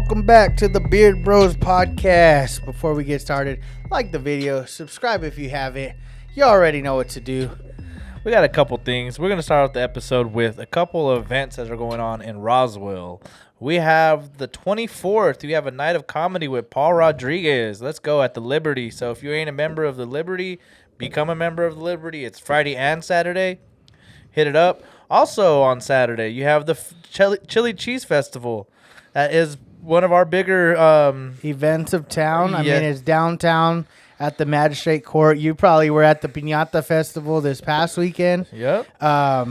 welcome back to the Beard Bros podcast. Before we get started, like the video, subscribe if you haven't. You already know what to do. We got a couple things. We're going to start off the episode with a couple of events that are going on in Roswell. We have the 24th. We have a night of comedy with Paul Rodriguez. Let's go at the Liberty. So if you ain't a member of the Liberty, become a member of the Liberty. It's Friday and Saturday. Hit it up. Also on Saturday, you have the Chili Cheese Festival. That is one of our bigger events of town. I Yeah. mean, it's downtown at the Magistrate Court. You probably were at the Piñata Festival this past weekend. Yep.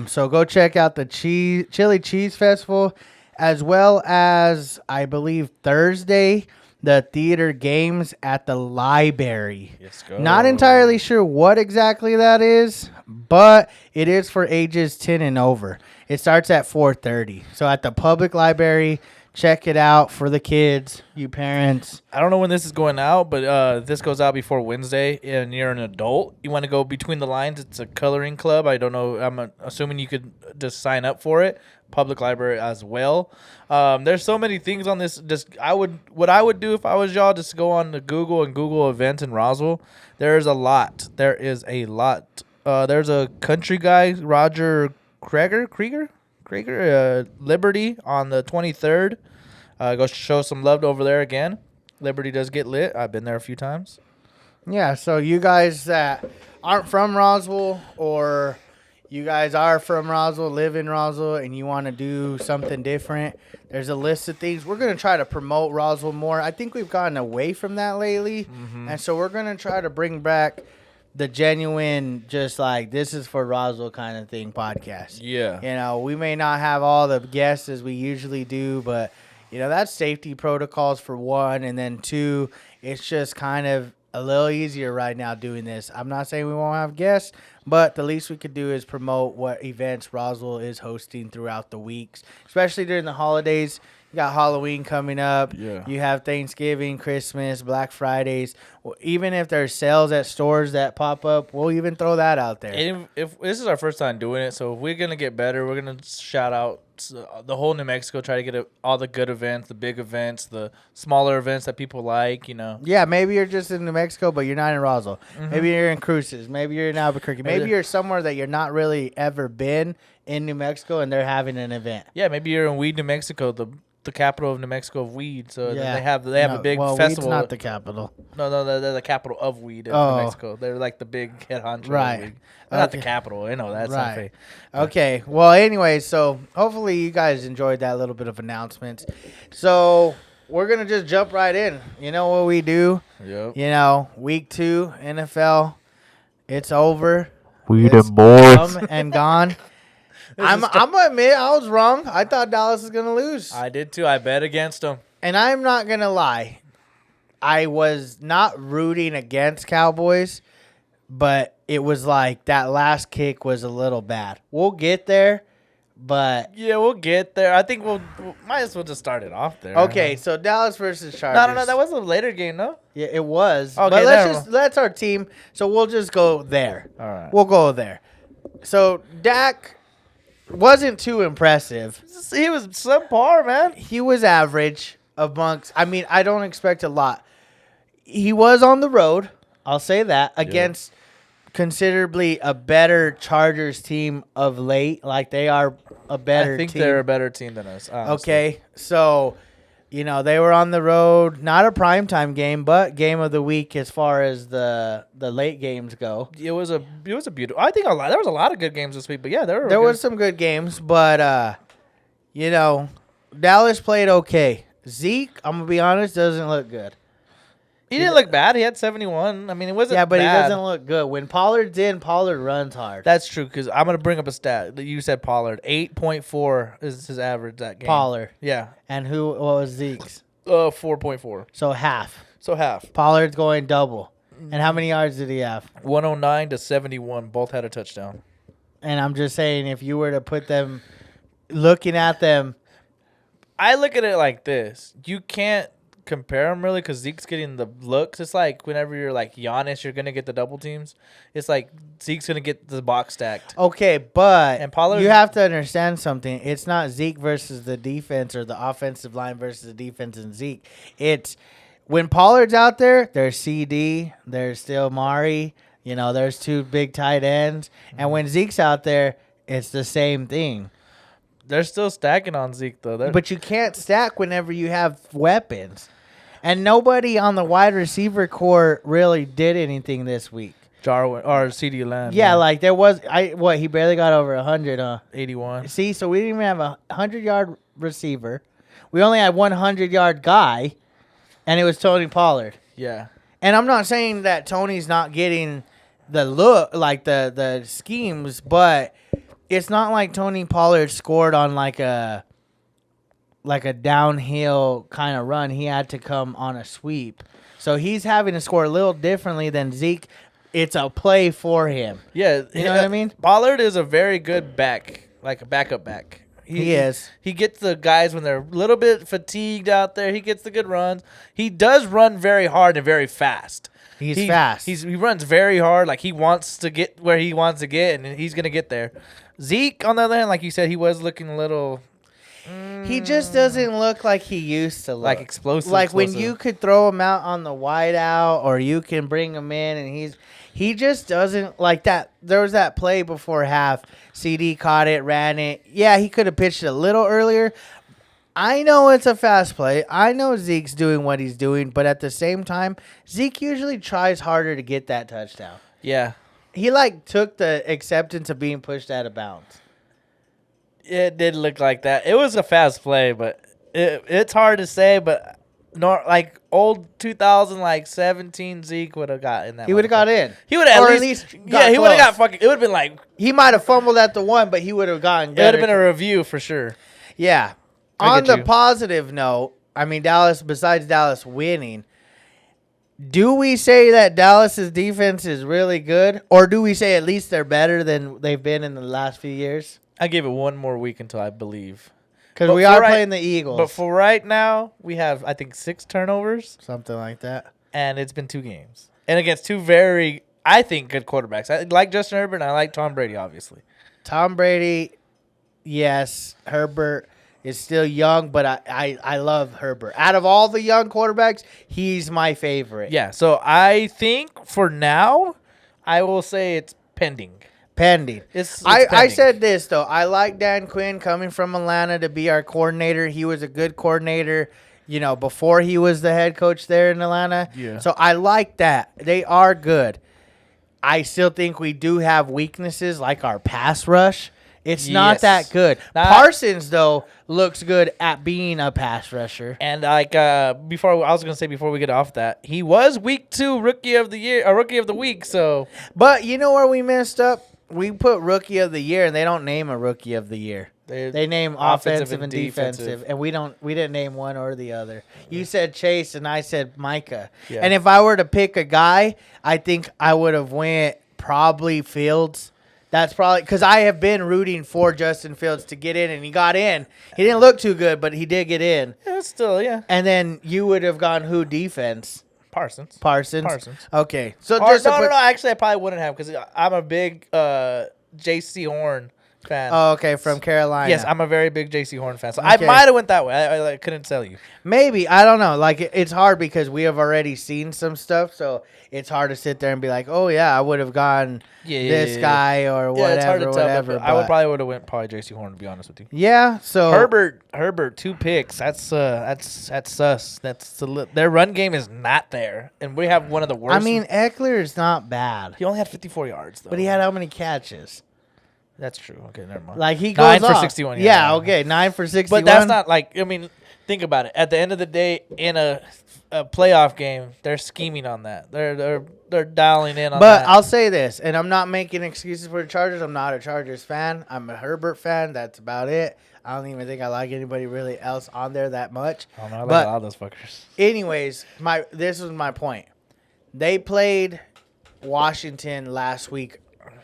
So go check out the Chili Cheese Festival, as well as, I believe, Thursday, the theater games at the library. Let's go. Not entirely sure what exactly that is, but it is for ages 10 and over. It starts at 4:30. So at the public library, check it out for the kids, you parents. I don't know when this is going out, but this goes out before Wednesday, and you're an adult. You want to go between the lines. It's a coloring club. I don't know. I'm assuming you could just sign up for it. Public library as well. There's so many things on this. What I would do if I was y'all, just go on to Google and Google events in Roswell. There's a lot. There's a country guy, Roger Krieger, Liberty on the 23rd. Go show some love over there again. Liberty does get lit. I've been there a few times. Yeah, so you guys that aren't from Roswell, or you guys are from Roswell, live in Roswell, and you want to do something different, there's a list of things. We're going to try to promote Roswell more. I think we've gotten away from that lately, and so we're going to try to bring back the genuine, just like, this is for Roswell kind of thing podcast. Yeah. You know, we may not have all the guests as we usually do, but, you know, that's safety protocols for one, and then two, it's just kind of a little easier right now doing this. I'm not saying we won't have guests, but the least we could do is promote what events Roswell is hosting throughout the weeks, especially during the holidays. You got Halloween coming up. Yeah. You have Thanksgiving, Christmas, Black Fridays. Well, even if there's sales at stores that pop up, we'll even throw that out there. And if this is our first time doing it, so if we're going to get better, we're going to shout out the whole New Mexico, try to get all the good events, the big events, the smaller events that people like, you know. Yeah, maybe you're just in New Mexico, but you're not in Roswell. Maybe you're in Cruces. Maybe you're in Albuquerque. Maybe you're somewhere that you're not really ever been in New Mexico, and they're having an event. Yeah, maybe you're in Weed, New Mexico, the capital of New Mexico of weed. So Yeah. they have a big well, festival. Weed's not the capital. No, they're the capital of weed in Oh. New Mexico. They're like the big head honcho. Right. Of weed. They're not the Okay. capital. I know that's not Right. fake. Okay. Well, anyway, so hopefully you guys enjoyed that little bit of announcements. So we're going to just jump right in. You know what we do? Yep. You know, week 2, NFL, it's over. Weed It's and boys. come and gone. I'm going to admit I was wrong. I thought Dallas was going to lose. I did too. I bet against them. And I'm not going to lie. I was not rooting against Cowboys, but it was like that last kick was a little bad. We'll get there, but... Yeah, we'll get there. I think we'll might as well just start it off there. Okay, so Dallas versus Chargers. No. That was a later game, no? Yeah, it was. Okay, but there. that's our team, so we'll just go there. All right. We'll go there. So Dak wasn't too impressive. He was subpar, man. He was average amongst... I mean, I don't expect a lot. He was on the road, I'll say that, against considerably a better Chargers team of late. Like, they are a better I think team. they're a better team than us. Honestly. Okay, so, you know, they were on the road. Not a primetime game, but game of the week as far as the late games go. It was a beautiful. I think there was a lot of good games this week, but yeah, There was some good games, but, you know, Dallas played okay. Zeke, I'm going to be honest, doesn't look good. He didn't look bad. He had 71. I mean, it wasn't. Yeah, but bad. he doesn't look good. When Pollard's in, Pollard runs hard. That's true, because I'm gonna bring up a stat that you said. Pollard 8.4 is his average that game. Pollard. Yeah. And what was Zeke's? 4.4. So half. So half. Pollard's going double. And how many yards did he have? 109 to 71. Both had a touchdown. And I'm just saying, if you were to put them, looking at them, I look at it like this: you can't compare them really because Zeke's getting the looks. It's like whenever you're like Giannis, you're gonna get the double teams. It's like Zeke's gonna get the box stacked. Okay, but And Pollard- you have to understand something. It's not Zeke versus the defense or the offensive line versus the defense and Zeke. It's when Pollard's out there, there's CD, there's still Mari. You know, there's two big tight ends. And when Zeke's out there, it's the same thing. They're still stacking on Zeke though. But you can't stack whenever you have weapons. And nobody on the wide receiver core really did anything this week. Jarwin or CD Lamb. Yeah, like there was he barely got over 100, huh? 81. See, so we didn't even have a 100-yard receiver. We only had 100-yard guy, and it was Tony Pollard. Yeah. And I'm not saying that Tony's not getting the look, like the schemes, but it's not like Tony Pollard scored on like a downhill kind of run. He had to come on a sweep. So he's having to score a little differently than Zeke. It's a play for him. Yeah. You know what I mean? Pollard is a very good back, like a backup back. He is. He gets the guys when they're a little bit fatigued out there. He gets the good runs. He does run very hard and very fast. He's fast. He runs very hard. Like he wants to get where he wants to get, and he's gonna get there. Zeke, on the other hand, like you said, he was looking a little. He just doesn't look like he used to look. Like explosive. Like when you could throw him out on the wide out, or you can bring him in, and he just doesn't like that. There was that play before half. CD caught it, ran it. Yeah, he could have pitched it a little earlier. I know it's a fast play. I know Zeke's doing what he's doing, but at the same time, Zeke usually tries harder to get that touchdown. Yeah. He like took the acceptance of being pushed out of bounds. It did look like that. It was a fast play, but it's hard to say. But like old 2017 Zeke would have got in that. He would have got in. He would have Or at least yeah. He would have got fucking. It would have been like he might have fumbled at the one, but he would have gotten. It would have been a review for sure. Yeah. I On get the you. positive note, I mean Dallas. Besides Dallas winning, do we say that Dallas's defense is really good, or do we say at least they're better than they've been in the last few years? I give it one more week until I believe. Because But we for are right- playing the Eagles. But for right now, we have I think 6 turnovers, something like that. and it's been 2 games, and against 2 very I think good quarterbacks. I like Justin Herbert, and I like Tom Brady, obviously. Tom Brady, yes. Herbert is still young, but I love Herbert. Out of all the young quarterbacks, he's my favorite. Yeah, so I think for now, I will say it's pending. Pending. It's I pending. said this, though. I like Dan Quinn coming from Atlanta to be our coordinator. He was a good coordinator, before he was the head coach there in Atlanta. Yeah. So I like that. They are good. I still think we do have weaknesses like our pass rush. It's not Yes. that good. Parsons, though, looks good at being a pass rusher. And like before we get off that, he was week 2 rookie of the year, rookie of the week. So But you know where we messed up? We put rookie of the year, and they don't name a rookie of the year. They name offensive and defensive, and we didn't name one or the other. You said Chase, and I said Micah. Yeah. And if I were to pick a guy, I think I would have went probably Fields. That's probably because I have been rooting for Justin Fields to get in, and he got in. He didn't look too good, but he did get in. yeah, still And then you would have gone who defense? Parsons. Parsons. Okay, so Or, just to no, put, actually, I probably wouldn't have because I'm a big J.C. Horn fan. Oh, okay, from Carolina. Yes, I'm a very big J.C. Horn fan. So I Okay. might have went that way. I couldn't tell you. Maybe. I don't know. Like, it's hard because we have already seen some stuff, so it's hard to sit there and be like, oh, yeah, I would have gone this guy or Yeah, it's hard to tell. whatever. But I would but- probably would have went J.C. Horn to be honest with you. Yeah, so. Herbert, 2 picks. That's sus. Their run game is not there, and we have one of the worst. I mean, Eckler is not bad, he only had 54 yards though. but he had how many catches? That's true. Okay, never mind. Like, he goes 9 for off. 61. Yeah, okay, 9 for 61. But that's not like I mean, think about it. At the end of the day, in a playoff game, they're scheming on that. They're dialing in on But that. I'll say this, and I'm not making excuses for the Chargers. I'm not a Chargers fan. I'm a Herbert fan. That's about it. I don't even think I like anybody really else on there that much. I don't know. I like but- a lot of those fuckers. Anyways, this was my point. They played Washington last week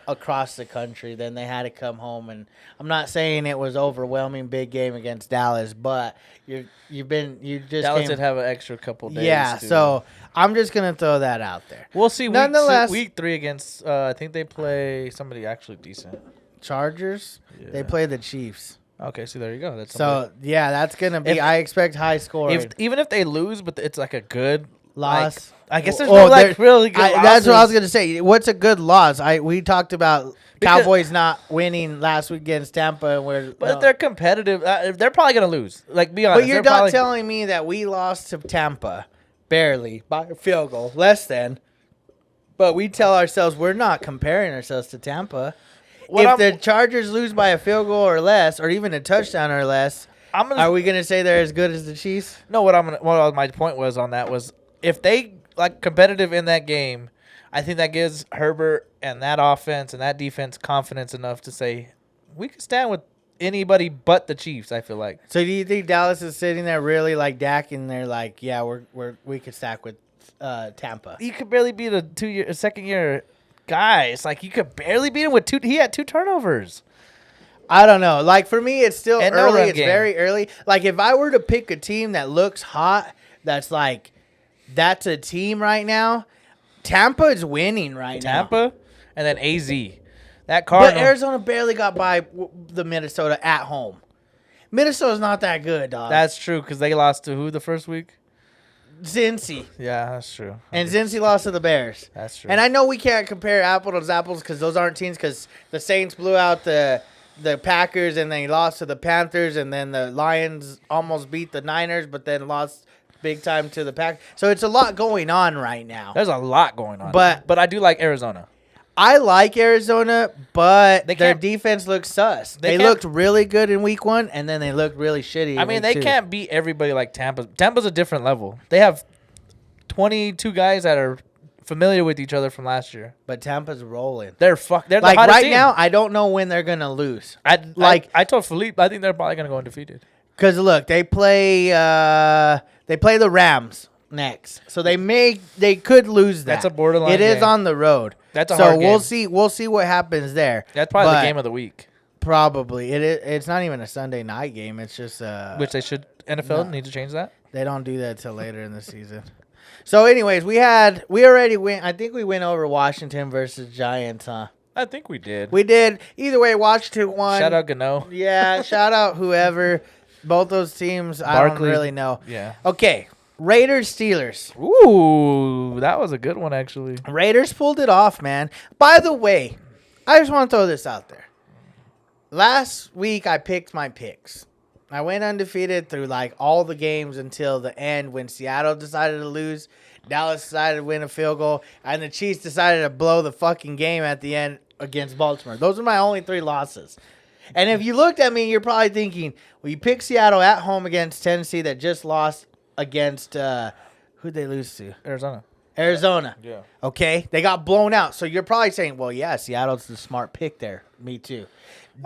across the country. Then they had to come home, and I'm not saying it was overwhelming big game against Dallas, but you just Dallas came, did have an extra couple days. yeah. to- So I'm just gonna throw that out there. we'll see. Nonetheless- week 3 against. I think they play somebody actually decent. Chargers, they Yeah. play the Chiefs. Okay, see there you go. That's somebody- So yeah, that's gonna be. If- I expect high scoring. even if they lose, but it's like a good Loss. like- I guess there's Oh, no like there- really good. That's what I was losses. gonna say. What's a good loss? We talked about Because- Cowboys not winning last week against Tampa, and we're But if they're competitive, they're probably gonna lose. Like, be honest. But you're they're not probably- telling me that we lost to Tampa barely by a field goal, less than. But we tell ourselves we're not comparing ourselves to Tampa. What If I'm- the Chargers lose by a field goal or less, or even a touchdown or less, I'm gonna are we gonna say they're as good as the Chiefs? No, what my point was on that was if they like competitive in that game, I think that gives Herbert and that offense and that defense confidence enough to say we can stand with anybody but the Chiefs. I feel like So do you think Dallas is sitting there really like Dak, and they're like, yeah, we could stack with Tampa? you could barely beat a second year guys. Like you could barely beat him with two. He had 2 turnovers. I don't know. Like for me, it's still And no early. run It's game. very early. Like if I were to pick a team that looks hot, that's a team right now. Tampa is winning right now. Tampa and then AZ. That But Cardinal. Arizona barely got by the Minnesota at home. Minnesota's not that good, dog. That's true because they lost to who the first week? Cincy. Yeah, that's true. And Cincy lost to the Bears. That's true. And I know we can't compare apples to apples because those aren't teams, because the Saints blew out the Packers and they lost to the Panthers, and then the Lions almost beat the Niners but then lost big time to the Packers. So it's a lot going on right now. There's a lot going on. But- I do like Arizona. I like Arizona, but They their can't- defense looks sus. They They can't- looked really good in week 1, and then they looked really shitty in I mean, week they 2. can't beat everybody like Tampa. Tampa's a different level. They have 22 guys that are familiar with each other from last year. But Tampa's rolling. They're the Like hottest right team. now, I don't know when they're going to lose. I told Philippe, I think they're probably gonna go undefeated. Because look, they play the Rams next, so they could lose that. That's a borderline It is game. on the road. That's a so hard we'll game. see what happens there. That's probably But the game of the week, probably it's not even a Sunday night game. It's just which they should. NFL no. need to change that. they don't do that till later in the season. So, anyways, we already went. I think we went over Washington versus Giants, huh? I think we did. We did. Either way, Washington won. Shout out Gano. Yeah, shout out whoever. Both those teams, I don't Barkley. really know. Yeah. Okay, Raiders Steelers. Ooh, that was a good one actually. Raiders pulled it off, man. By the way, I just want to throw this out there. Last week I picked my picks. I went undefeated through like all the games until the end when Seattle decided to lose, Dallas decided to win a field goal, and the Chiefs decided to blow the fucking game at the end against Baltimore. Those are my only 3 losses. And if you looked at me, you're probably thinking, well, you picked Seattle at home against Tennessee that just lost against who'd they lose to? Arizona. Yeah. Okay, they got blown out. So you're probably saying, well, yeah, Seattle's the smart pick there. Me too.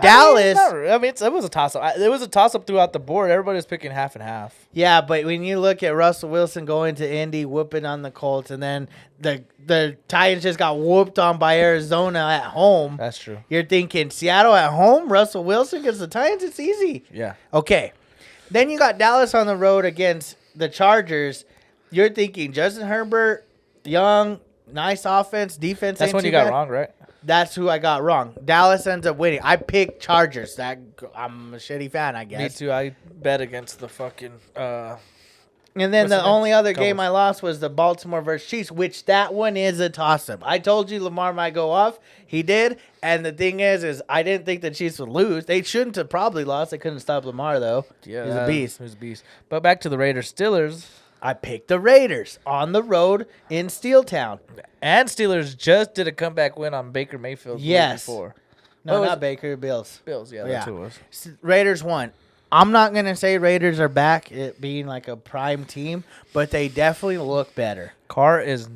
Dallas. I mean, it was a toss up. It was a toss up throughout the board. Everybody was picking half and half. Yeah, but when you look at Russell Wilson going to Indy, whooping on the Colts, and then the Titans just got whooped on by Arizona at home, That's true. you're thinking Seattle at home, Russell Wilson against the Titans, it's easy. Yeah. Okay. Then you got Dallas on the road against the Chargers. You're thinking Justin Herbert, young, nice offense, defense. That's ain't when too you got bad. wrong, right? That's who I got wrong. Dallas ends up winning. I picked Chargers. I'm a shitty fan, I Me guess. too. I bet against the fucking. And then What's the the only next? other game Cowboys. I lost was the Baltimore versus Chiefs, which that one is a toss-up. I told you Lamar might go off. He did. And the thing is I didn't think the Chiefs would lose. They shouldn't have probably lost. They couldn't stop Lamar, though. Yeah, He's a beast. He's a beast. But back to the Raiders, Steelers, I picked the Raiders on the road in Steeltown. and Steelers just did a comeback win on Baker Mayfield. the week Yes. Before No, What was not it? Baker, Bills. Bills. Yeah, Yeah. that's who it was. Raiders won. I'm not going to say Raiders are back, it being like a prime team, but they definitely look better. Carr is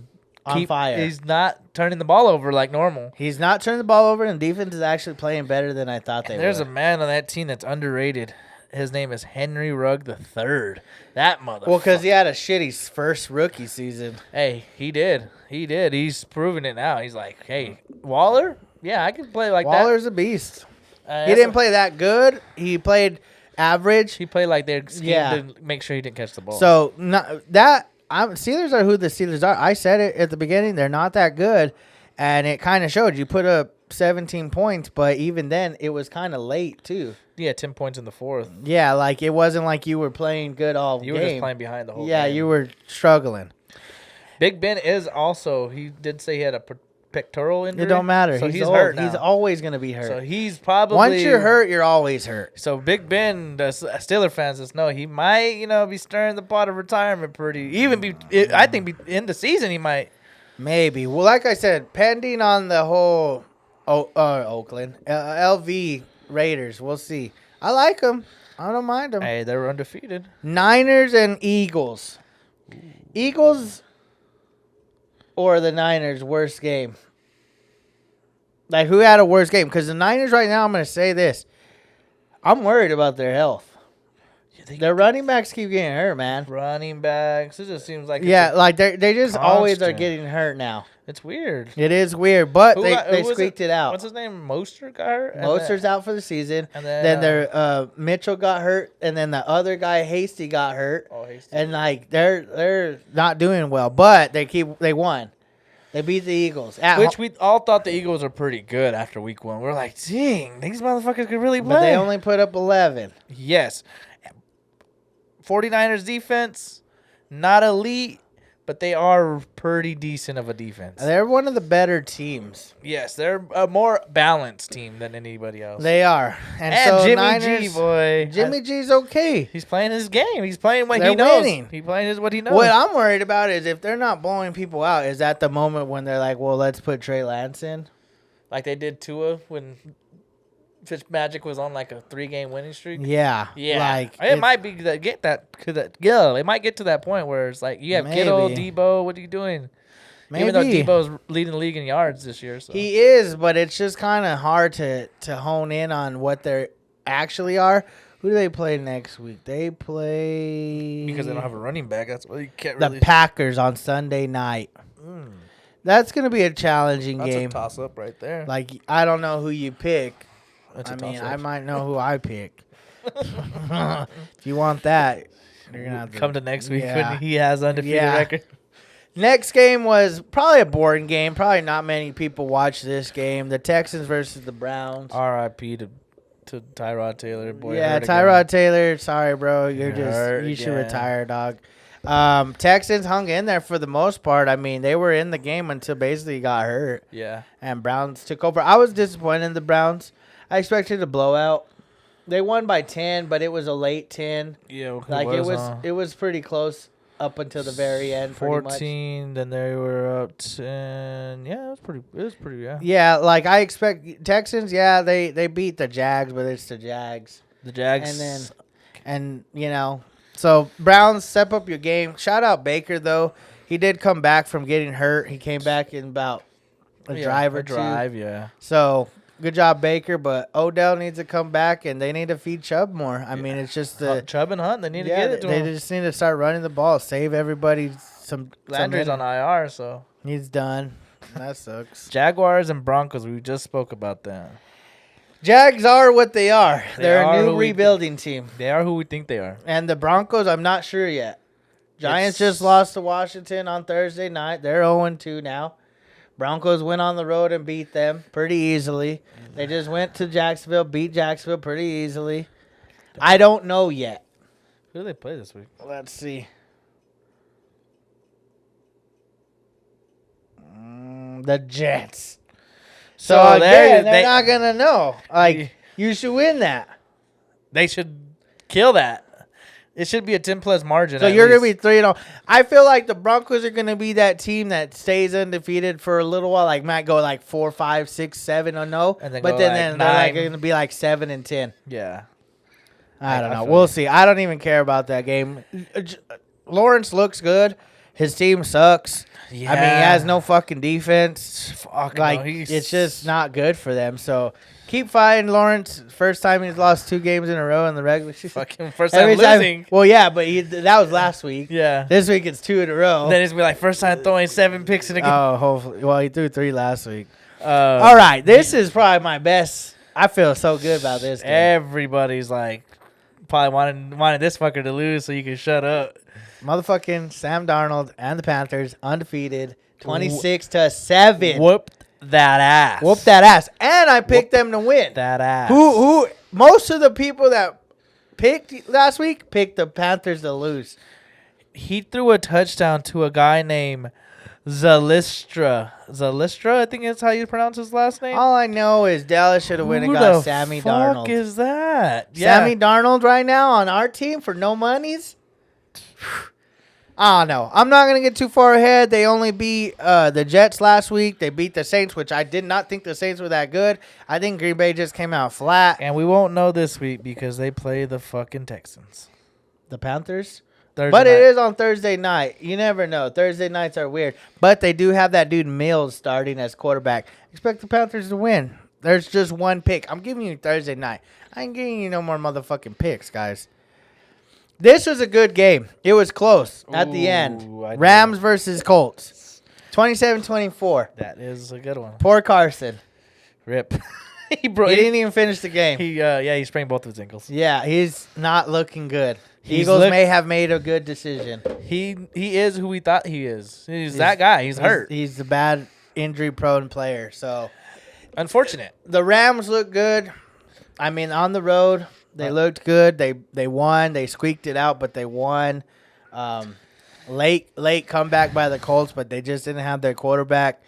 On fire. He's not turning the ball over like normal. He's not turning the ball over, and defense is actually playing better than I thought they There's would. a man on that team that's underrated. His name is Henry Rugg III. That motherfucker. Well, because he had a shitty first rookie season. Hey, he did. He did. He's proving it now. He's like, hey, Waller, Yeah, I can play like Waller's a beast. that. He didn't play that good. He played average. He played like they're schemed Yeah. to make sure he didn't catch the ball. So Steelers are who the Steelers are. I said it at the beginning. They're not that good, and it kind of showed. You put up 17 points, but even then, it was kind of late too. yeah, 10 points in the fourth. Yeah, like it wasn't like you were playing good all You game. were just playing behind the whole Yeah, game. you were struggling. Big Ben is also, he did say he had a pectoral injury. It don't matter. So he's old. hurt now. He's always gonna be hurt. So he's probably. Once you're hurt, you're always hurt. So Big Ben, the Steeler fans just know he might, be stirring the pot of retirement I think in the season he might. Maybe. Well, like I said, pending on the whole Oakland LV Raiders, we'll see. I like them. I don't mind them. Hey, they were undefeated. Niners and Eagles. Eagles or the Niners worst game? Like, who had a worse game? Because the Niners right now, I'm going to say this. I'm worried about their health. Their running backs keep getting hurt, man. Running backs. It just seems like they just always are constant. getting hurt now. It's weird. It is weird, but Who they was squeaked it out. What's his name? Mostert got hurt. And Moster's out for the season. and Then then, their Mitchell got hurt, and then the other guy Hasty got hurt. Hasty. And like they're not doing well, but they won. They beat the Eagles. Which we all thought the Eagles were pretty good after week one. We're like, dang, these motherfuckers could really play. But they only put up 11. Yes. 49ers defense, not elite, but they are pretty decent of a defense. They're one of the better teams. Yes, they're a more balanced team than anybody else. They are. And so Jimmy Niners, G, boy. Jimmy G's okay. He's playing his game. He's playing what They're he knows. winning. He's playing what he knows. What I'm worried about is if they're not blowing people out, is that the moment when they're like, well, let's put Trey Lance in? Like they did Tua when Fitzmagic was on like a 3-game winning streak. Yeah. Yeah, Like, it might be that it might get to that point where it's like you have Kittle, Maybe. Debo. What are you doing? maybe. Even though Debo's leading the league in yards this year, so He is, but it's just kind of hard to hone in on what they actually are. Who do they play next week? They play because they don't have a running back. That's why you can't the really. Packers on Sunday night. That's gonna be a challenging That's game. a toss up right there. Like I don't know who you pick. That's a I mean, toss-up. I might know who I pick. If you want that, you're gonna have to Come to next week Yeah. when he has undefeated Yeah. record. Next game was probably a boring game. Probably not many people watched this game. The Texans versus the Browns. R.I.P. to Tyrod Taylor, boy. Yeah, hurt again. Tyrod Taylor. Sorry, bro. You're You should again. retire, dog. Texans hung in there for the most part. I mean, they were in the game until basically he got hurt, Yeah, and Browns took over. I was disappointed in the Browns. I expected a blowout. They won by 10, but it was a late 10. yeah. Like it was pretty close up until the very end. Pretty much. 14. Then they were up 10. Yeah, it was pretty. Yeah. Yeah, like I expect Texans. Yeah, they beat the Jags, but it's the Jags. The Jags. And so Browns, step up your game. Shout out Baker though. He did come back from getting hurt. He came back in about a drive or two. Yeah. So good job, Baker. But Odell needs to come back, and they need to feed Chubb more. I mean, it's just Chubb and Hunt. They need to yeah, get it to they him. just need to start running the ball, save everybody. Landry's on IR, so He's done. That sucks. Jaguars and Broncos. We just spoke about that. Jags are what they are. They They're are a who new we rebuilding team. They are who we think they are. And the Broncos, I'm not sure yet. Giants It's- just lost to Washington on Thursday night. They're 0-2 now. Broncos went on the road and beat them pretty easily. They just went to Jacksonville, beat Jacksonville pretty easily. I don't know yet. Who do they play this week? Let's see. The Jets. So again, they're not going to know. Like, you should win that. They should kill that. It should be a 10-plus margin. So you're going to be 3-0. I feel like the Broncos are going to be that team that stays undefeated for a little while. Like, might go like 4, 5, 6, 7-0. And then But go then like they're like 9. going to be like 7-10. Yeah. I don't I know. feel We'll you. see. I don't even care about that game. Lawrence looks good. His team sucks. Yeah. I mean, he has no fucking defense. Fuck Like, no, he's- it's just not good for them. So keep fighting Lawrence. First time he's lost 2 games in a row in the regular season. fucking first time Every losing. Well, yeah, but that was last week. Yeah. This week it's 2 in a row. Then it's be like first time throwing 7 picks in a game. Oh, hopefully. Well, he threw 3 last week. All right, this is probably my best. I feel so good about this game. Everybody's like, probably wanted this fucker to lose so you can shut up. Motherfucking Sam Darnold and the Panthers undefeated, 26-7. Whooped that ass. Whoop that ass. And I picked them to win. that ass. Who? Most of the people that picked last week picked the Panthers to lose. He threw a touchdown to a guy named Zalistra. Zalistra, I think that's how you pronounce his last name. All I know is Dallas should have went and Who got the Sammy fuck Darnold. is that? Sammy Darnold right now on our team for no monies? I don't know. I'm not going to get too far ahead. They only beat the Jets last week. They beat the Saints, which I did not think the Saints were that good. I think Green Bay just came out flat. And we won't know this week because they play the fucking Texans. The Panthers? Thursday But night. it is on Thursday night. You never know. Thursday nights are weird. But they do have that dude Mills starting as quarterback. Expect the Panthers to win. There's just one pick. I'm giving you Thursday night. I ain't giving you no more motherfucking picks, guys. This was a good game. It was close at the end. Ooh, I do. Rams versus Colts. 27-24. That is a good one. Poor Carson. Rip. he He broke. didn't even finish the game. He sprained both of his ankles. Yeah, he's not looking good. He's Eagles may have made a good decision. He is who we thought he is. He's that guy. He's hurt. He's a bad injury-prone player. So Unfortunate. the Rams look good. I mean, on the road, they looked good. They won. They squeaked it out, but they won. Late comeback by the Colts, but they just didn't have their quarterback.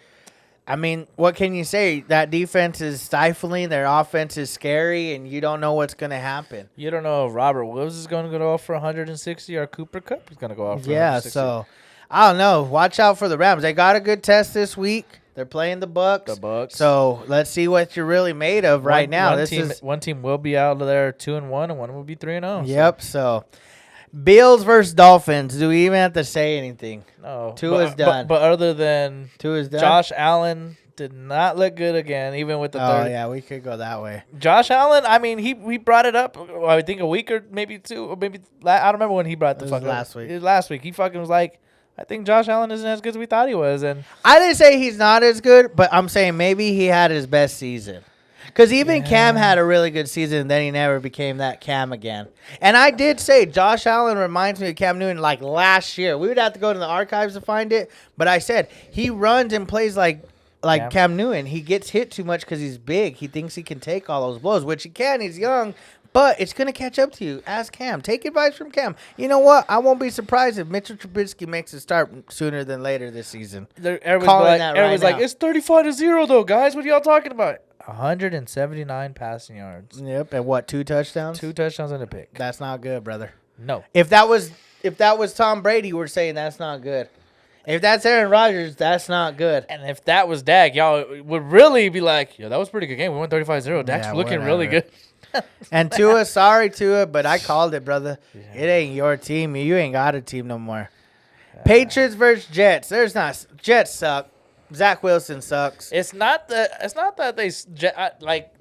I mean, what can you say? That defense is stifling. Their offense is scary, and you don't know what's going to happen. You don't know if Robert Woods is going to go off for 160 or Cooper Kupp is going to go off for Yeah, 160. so I don't know. Watch out for the Rams. They got a good test this week. They're playing the Bucks. The Bucks. So let's see what you're really made of right now. One team will be out of there 2-1, and one will be 3-0. Yep. So Bills versus Dolphins. Do we even have to say anything? No. Tua's done. But other than Tua's done. Josh Allen did not look good again, even with the Oh third. yeah, we could go that way. Josh Allen, I mean, he brought it up. I think a week or maybe two, or maybe I don't remember when he brought the It was fuck last up. week. It was last week. He fucking was like, I think Josh Allen isn't as good as we thought he was, and I didn't say he's not as good, but I'm saying maybe he had his best season. Because even Cam had a really good season, and then he never became that Cam again. And I did say Josh Allen reminds me of Cam Newton like last year. We would have to go to the archives to find it, but I said he runs and plays like Cam Newton. He gets hit too much because he's big. He thinks he can take all those blows, which he can. He's young, but it's going to catch up to you. Ask Cam. Take advice from Cam. You know what? I won't be surprised if Mitchell Trubisky makes a start sooner than later this season. everyone's that right now. it's 35-0 though, guys. What are y'all talking about? 179 passing yards, Yep, and what, 2 touchdowns? 2 touchdowns and a pick. That's not good, brother. No. If that was Tom Brady, we're saying that's not good. If that's Aaron Rodgers, that's not good. And if that was Dak, y'all would really be like, yo, that was a pretty good game. We won 35-0. Dak's Yeah, looking really whatever. good. And Tua, sorry Tua, but I called it, brother. It ain't your team. You ain't got a team no more. Patriots versus Jets. Jets suck. Zach Wilson sucks. It's not that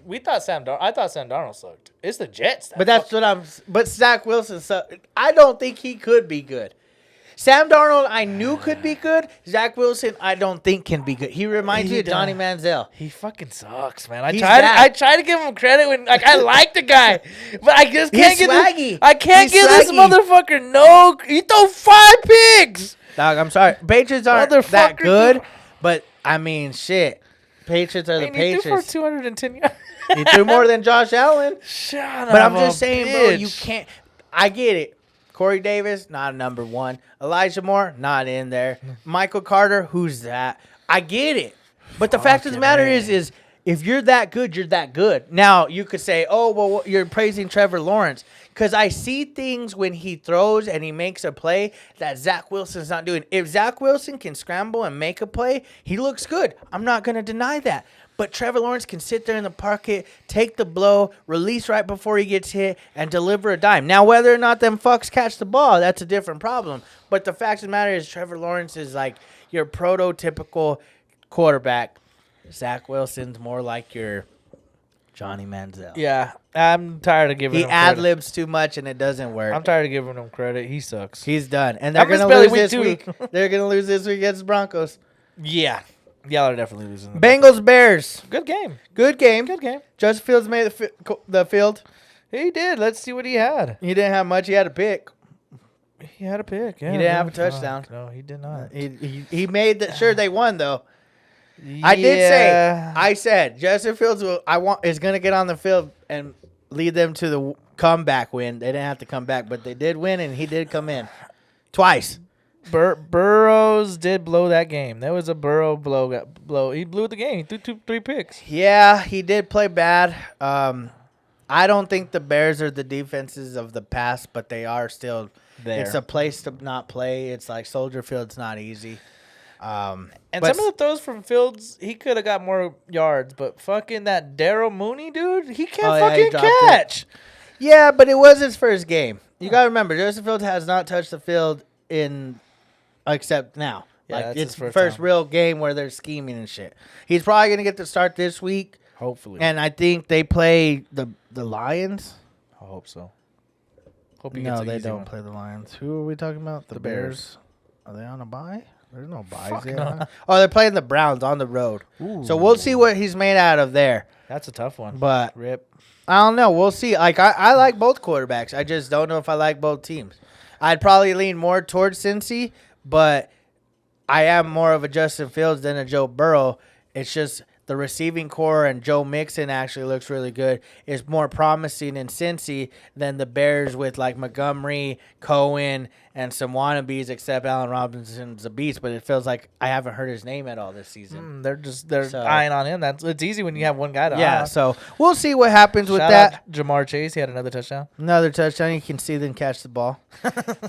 we thought I thought Sam Darnold sucked. It's the Jets. But Zach Wilson sucks. I don't think he could be good. Sam Darnold, I knew could be good. Zach Wilson, I don't think can be good. He reminds me of Johnny Manziel. He fucking sucks, man. I He's tried bad. to give him credit when I like the guy, but I just can't He's get swaggy. I can't He's give this swaggy. motherfucker no. He threw 5 picks. Dog, I'm sorry. Patriots aren't that Motherfucker. good, but I mean, shit. Patriots are the And he threw for Patriots. 210 yards. He threw more than Josh Allen. Shut But up, I'm just saying, bro, you bitch. can't. I get it. Corey Davis, not number 1. Elijah Moore, not in there. Michael Carter, who's that? I get it. But the fact of the matter is if you're that good, you're that good. Now, you could say, oh, well, you're praising Trevor Lawrence. Because I see things when he throws and he makes a play that Zach Wilson's not doing. If Zach Wilson can scramble and make a play, he looks good. I'm not going to deny that. But Trevor Lawrence can sit there in the pocket, take the blow, release right before he gets hit, and deliver a dime. Now, whether or not them fucks catch the ball, that's a different problem. But the fact of the matter is Trevor Lawrence is like your prototypical quarterback. Zach Wilson's more like your Johnny Manziel. Yeah, I'm tired of giving He him credit. ad-libs too much, and it doesn't work. I'm tired of giving him credit. He sucks. He's done. And they're I'm going to gonna lose spell it this week week. They're going to lose this week against the Broncos. Yeah. Y'all are definitely losing. Bengals Bears. Good game. Good game. Good game. Justin Fields made the field. He did. Let's see what he had. He didn't have much. He had a pick. He had a pick. Yeah, He didn't have a touchdown. No, he did not. He made sure they won though. I did say. I said Justin Fields is going to get on the field and lead them to the comeback win. They didn't have to come back, but they did win, and he did come in twice. Burrows did blow that game. That was a Burrow blow. He blew the game. He threw 3 picks. Yeah, he did play bad. I don't think the Bears are the defenses of the past, but they are still there. It's a place to not play. It's like Soldier Field's not easy. And some of the throws from Fields, he could have got more yards, but fucking that Daryl Mooney dude, he can't fucking catch. Yeah, but it was his first game. You got to remember, Justin Fields has not touched the field except now. Yeah, like it's it's his first time. real game where they're scheming and shit. He's probably going to get the start this week. Hopefully. And I think they play the Lions. I hope so. Hope he No, gets an they easy don't one. play the Lions. Who are we talking about? The Bears. Are they on a bye? There's no buys Fuck there. no. Huh? Oh, they're playing the Browns on the road. So we'll see what he's made out of there. That's a tough one. But Rip. I don't know. We'll see. Like I like both quarterbacks. I just don't know if I like both teams. I'd probably lean more towards Cincy, but I am more of a Justin Fields than a Joe Burrow. It's just the receiving core and Joe Mixon actually looks really good. It's more promising in Cincy than the Bears with like Montgomery, Cohen, and some wannabes, except Allen Robinson's a beast, but it feels like I haven't heard his name at all this season. They're eyeing on him. It's easy when you have one guy to eye on. So we'll see what happens with Shout that. out Jamar Chase, he had another touchdown. Another touchdown. You can see them catch the ball.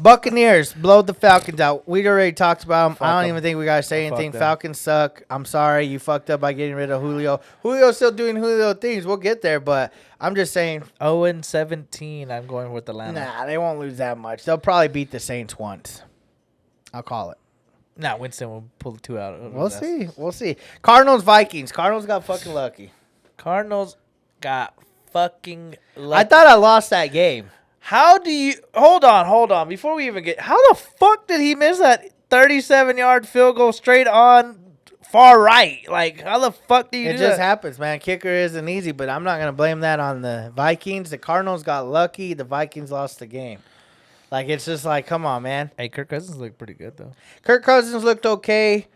Buccaneers blowed the Falcons out. We already talked about them. Fuck I don't 'em. even think we got to say Fuck anything. them. Falcons suck. I'm sorry. You fucked up by getting rid of Julio. Julio's still doing Julio things. We'll get there, but I'm just saying. 0-17, I'm going with Atlanta. Nah, they won't lose that much. They'll probably beat the Saints once. I'll call it. Nah, Winston will pull the 2 out. We'll see. We'll see. Cardinals, Vikings. Cardinals got fucking lucky. Cardinals got fucking lucky. I thought I lost that game. How do you hold on before we even get how the fuck did he miss that 37-yard field goal straight on far right? Like how the fuck do you It do just that? happens, man. Kicker isn't easy, but I'm not going to blame that on the Vikings. The Cardinals got lucky. The Vikings lost the game. Like, it's just like, come on, man. Hey, Kirk Cousins looked pretty good though. Kirk Cousins looked okay.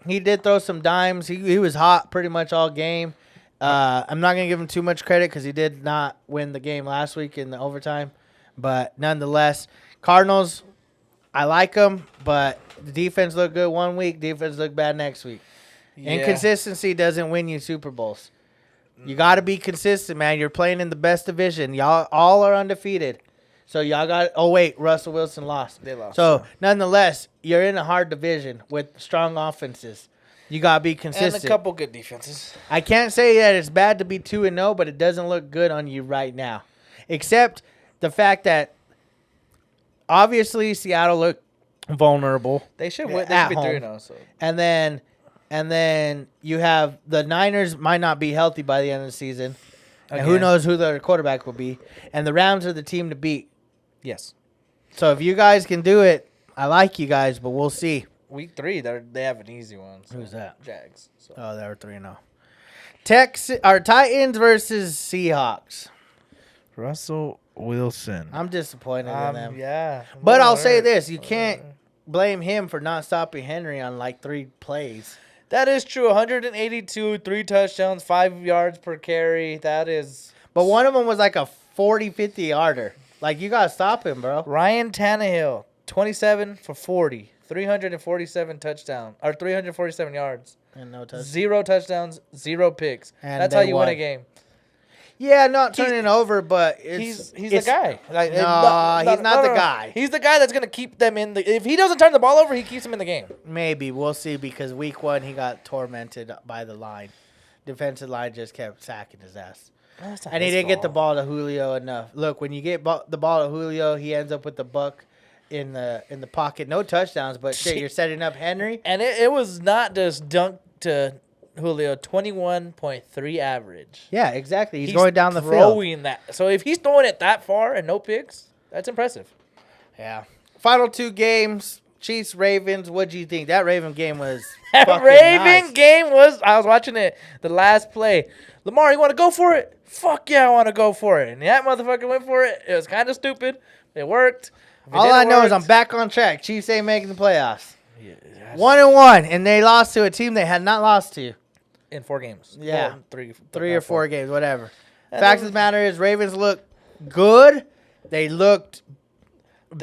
He did throw some dimes. He was hot pretty much all game. I'm not going to give him too much credit because he did not win the game last week in the overtime. But nonetheless, Cardinals, I like them, but the defense looked good one week. Defense looked bad next week. Yeah. Inconsistency doesn't win you Super Bowls. You got to be consistent, man. You're playing in the best division. Y'all all are undefeated. So y'all got – oh, wait, Russell Wilson lost. They lost. So, nonetheless, you're in a hard division with strong offenses. You got to be consistent. And a couple good defenses. I can't say that it's bad to be 2-0, but it doesn't look good on you right now. Except the fact that obviously Seattle looked vulnerable. They should win. They At should be home. 3-0. So And then you have the Niners might not be healthy by the end of the season. And who Again. knows who their quarterback will be. And the Rams are the team to beat. yes, So if you guys can do it, I like you guys, but we'll see. week 3 they have an easy one. So. Who's that? Jags. So. Oh, they were 3-0. Titans versus Seahawks. Russell Wilson. I'm disappointed in them. Yeah, But I'll say this. You can't blame him for not stopping Henry on like 3 plays. That is true. 182, 3 touchdowns, 5 yards per carry. That is. But one of them was like a 40, 50 yarder. Like, you got to stop him, bro. Ryan Tannehill, 27 for 40, 347 touchdowns, or 347 yards. And no touch. 0 touchdowns, 0 picks. And That's they how you win a won. game. Yeah, not turning over, but He's the it's- guy. Like, No, he's not the guy. He's the guy that's gonna keep them in the. If he doesn't turn the ball over, he keeps them in the game. Maybe. We'll see because week 1 he got tormented by the line. Defensive line just kept sacking his ass. And he didn't get the ball to Julio enough. Look, when you get the ball to Julio, he ends up with the buck in the pocket. No touchdowns, but shit, you're setting up Henry. And it was not just dunk to Julio, 21.3 average. Yeah, exactly. He's going down the field. throwing that. So if he's throwing it that far and no picks, that's impressive. Yeah. Final 2 games. Chiefs Ravens. What do you think? That Raven game was That fucking Raven nice. game was. I was watching it. The last play. Lamar, you want to go for it? Fuck yeah, I want to go for it. And that motherfucker went for it. It was kind of stupid. It worked. If it All I didn't know is work- I'm back on track. Chiefs ain't making the playoffs. Yeah, 1-1, and they lost to a team they had not lost to. in 4 games. Yeah. Well, three Three or four games, whatever. And Fact then- of the matter is, Ravens look good. They looked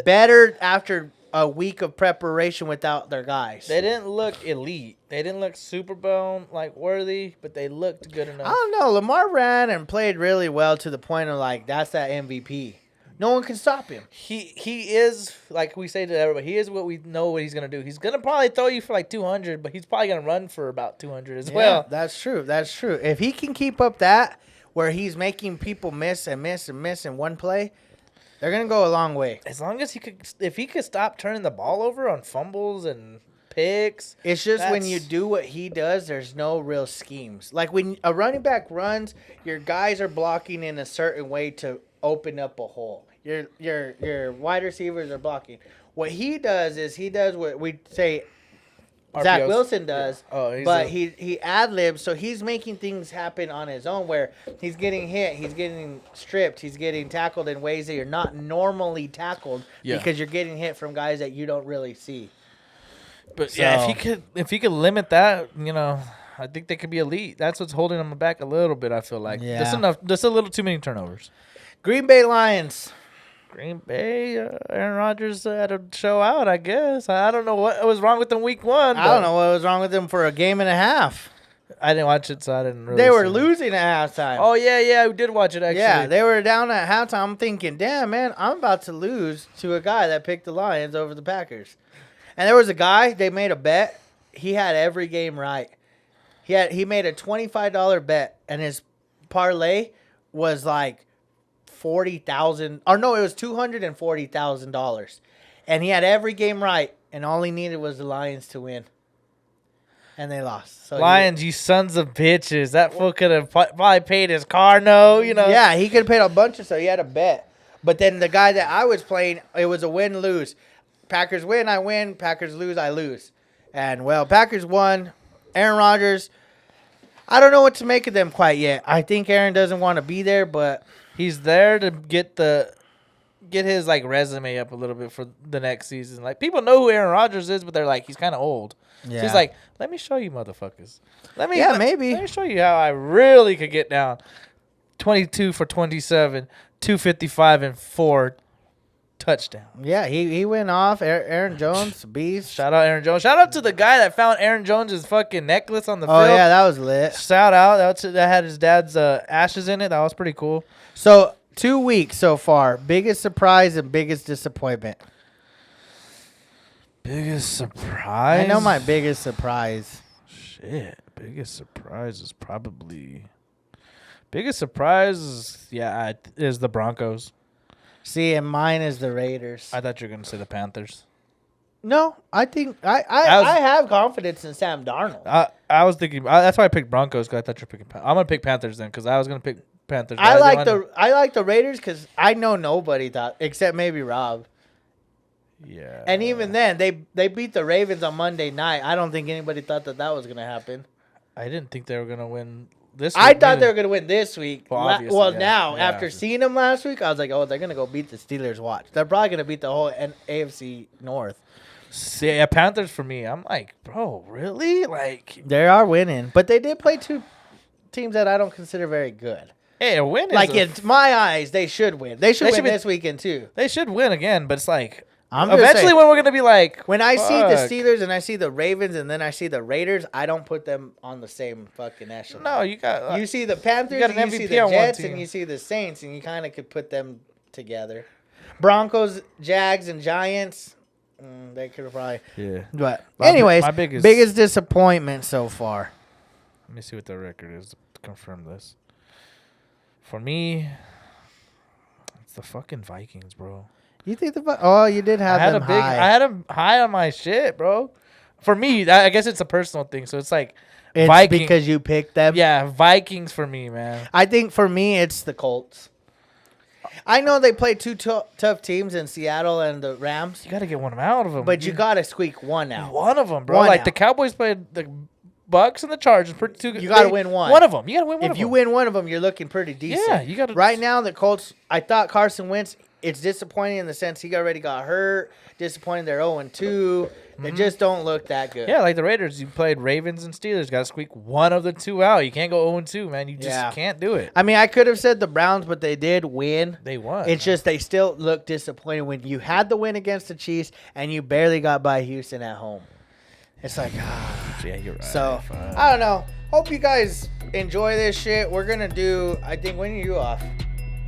better after a week of preparation without their guys. They didn't look elite. They didn't look Super Bowl like worthy, but they looked good I enough. don't know. Lamar ran and played really well to the point of like that's that MVP. No one can stop him. He is, like we say to everybody, he is what we know what he's gonna do. He's gonna probably throw you for like 200, but he's probably gonna run for about 200 as well. That's true. That's true. If he can keep up that, where he's making people miss and miss and miss in one play, they're gonna go a long way. As long as if he could stop turning the ball over on fumbles and picks. It's just when That's- you do what he does, there's no real schemes. Like when a running back runs, your guys are blocking in a certain way to open up a hole. Your wide receivers are blocking. What he does is he does what we say Zach RPOs. Wilson does, Oh, he's but a- he ad-libs, so he's making things happen on his own where he's getting hit, he's getting stripped, he's getting tackled in ways that you're not normally tackled Yeah. because you're getting hit from guys that you don't really see. But yeah, So- if he could limit that, I think they could be elite. That's what's holding them back a little bit. I feel like Yeah. just enough, just a little too many turnovers. Green Bay Lions. Green Bay, Aaron Rodgers had to show out. I guess I don't know what was wrong with them week 1. I don't know what was wrong with them for a game and a half. I didn't watch it, so I didn't really. They were see it. losing at halftime. Oh yeah, we did watch it actually. yeah, they were down at halftime. I'm thinking, damn, man, I'm about to lose to a guy that picked the Lions over the Packers. And there was a guy, they made a bet. He had every game right. He made a $25 bet, and his parlay was like $40,000. Or no, it was $240,000. And he had every game right, and all he needed was the Lions to win. And they lost. So he- Lions, you sons of bitches. That fool could have probably paid his car note. Yeah, he could have paid a bunch of stuff. He had a bet. But then the guy that I was playing, it was a win-lose. Packers win, I win. Packers lose, I lose. And, well, Packers won. Aaron Rodgers, I don't know what to make of them quite yet. I think Aaron doesn't want to be there, but He's there to get his like resume up a little bit for the next season. Like people know who Aaron Rodgers is, but they're like he's kind of old. So Yeah. he's like, let me show you, motherfuckers. Maybe. Let me show you how I really could get down. 22 for 27, 255 and 4 touchdown. yeah, he went off. Aaron Jones, beast. Shout out Aaron Jones. Shout out to the guy that found Aaron Jones' fucking necklace on the Oh, field. yeah, that was lit. Shout out. That had his dad's ashes in it. That was pretty cool. So, 2 weeks so far. Biggest surprise and biggest disappointment. Biggest surprise? I know my biggest surprise. Shit. Biggest surprise is probably... Biggest surprise is the Broncos. See, and mine is the Raiders. I thought you were going to say the Panthers. No, I think I was- have confidence in Sam Darnold. I was thinking... that's why I picked Broncos, because I thought you were picking... I'm going to pick Panthers then, because I was going to pick Panthers. but I didn't like wanna- I like the Raiders because I know nobody thought except maybe Rob. Yeah. And even then, they beat the Ravens on Monday night. I don't think anybody thought that was gonna happen. I didn't think they were going to win this I week thought either. they were gonna win this week. Well, obviously, yeah. Now Yeah. after seeing them last week, I was like, oh, they're gonna go beat the Steelers. Watch, they're probably gonna beat the whole AFC North. See, yeah, Panthers for me. I'm like, bro, really? Like, They are winning, but they did play two teams that I don't consider very good. hey, a win is Like a- in my eyes, they should win. They should They win should be- this weekend too. They should win again, but it's like I'm just eventually saying, when we're gonna be like, when I see the fuck. Steelers and I see the Ravens and then I see the Raiders, I don't put them on the same fucking echelon. No, you got You see the Panthers, got an and you see MVP the on one Jets, team. and you see the Saints, and you kind of could put them together. Broncos, Jags, and Giants, they could have probably. yeah. But My anyways, my biggest- biggest disappointment so far. Let me see what the record is to confirm this. For me, it's the fucking Vikings, bro. You think you did have I had them a big, high. I had them high on my shit, bro. For me, I guess it's a personal thing. So it's like It's Viking- because you picked them. yeah, Vikings for me, man. I think for me it's the Colts. I know they play two tough teams in Seattle and the Rams, You got to get one out of them. but you got to squeak one out. one of them, bro. One Like out. the Cowboys played the Bucks and the Chargers. You got to win one. One of them. You got to win one If of you them. win one of them, you're looking pretty decent. Yeah, you gotta- Right now, the Colts. I thought Carson Wentz. It's disappointing in the sense he already got hurt. Disappointing they're 0-2. They just don't look that good. Yeah, like the Raiders, you played Ravens and Steelers. Got to squeak one of the two out. You can't go 0-2, man. You just Yeah. can't do it. I mean, I could have said the Browns, but they did win. They won. It's just they still look disappointed when you had the win against the Chiefs and you barely got by Houston at home. It's like, yeah, you're right. So, Fine. I don't know. Hope you guys enjoy this shit. We're going to do, I think, when are you off?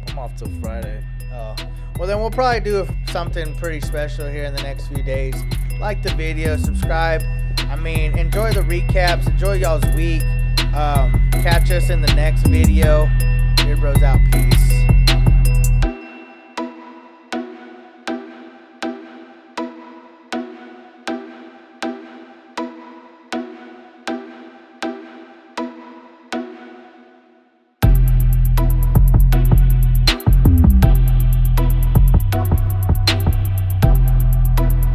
I'm off till Friday. Oh. Well, then we'll probably do something pretty special here in the next few days. Like the video, subscribe. I mean, enjoy the recaps. Enjoy y'all's week. Catch us in the next video. Beard Bros out. Peace.